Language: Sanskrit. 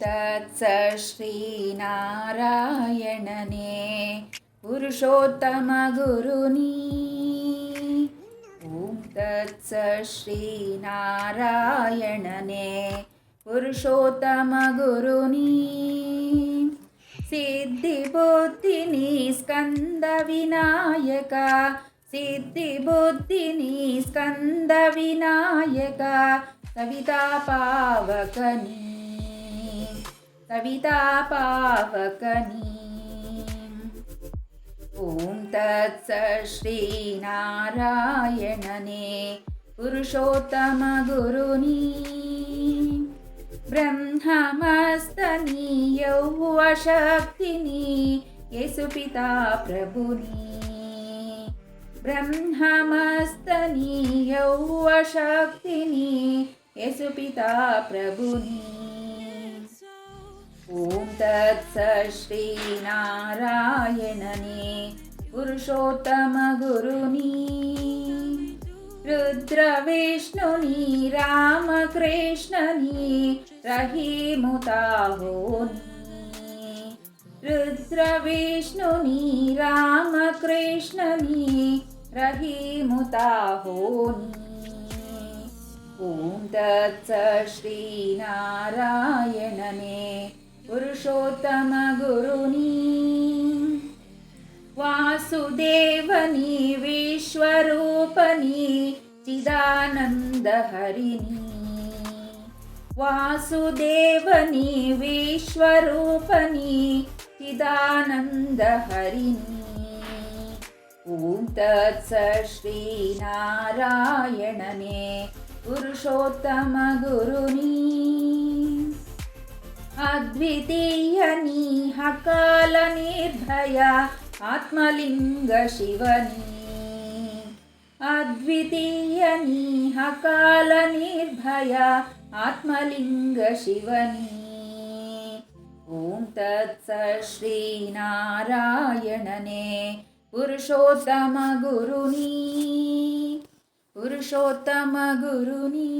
तत्सत् श्रीनारायणने पुरुषोत्तम गुरुनी। ॐ तत्सत् श्रीनारायणने पुरुषोत्तम गुरुनी। सिद्धिबुद्धिनी स्कंद विनायक सिद्धिबुद्धिनी स्कंद विनायक सविता पावकनी सविता पावकनी। ॐ तत्सत् श्रीनारायणने पुरुषोत्तम गुरुनी। ब्रह्मस्तनी यौवशक्तिनी येसुपिता प्रभुनी। ब्रह्मस्तनी यौवशक्तिनी येसुपिता प्रभुनी। ॐ तत्सत् श्रीनारायणने पुरुषोत्तम गुरुनी। रुद्रविष्णुनी रामकृष्णनी रहीमुताहोनी। रुद्रविष्णुनी रामकृष्णनी रहीमुताहोनी। ॐ तत्सत् श्रीनारायणने पुरुषोत्तम गुरुनी। वासुदेवनी विश्वरूपनी चिदानन्दहरिणी। वासुदेवनी विश्वरूपनी चिदानन्दहरिणी। ॐ तत्सत् श्रीनारायणने पुरुषोत्तम गुरुनी। अद्वितीयनी अकाल निर्भय आत्मलिंग शिवनी। अद्वितीयनी अकाल निर्भय आत्मलिंग शिवनी। ॐ तत्सत् श्रीनारायणने पुरुषोत्तम गुरुनी पुरुषोत्तम गुरुनी।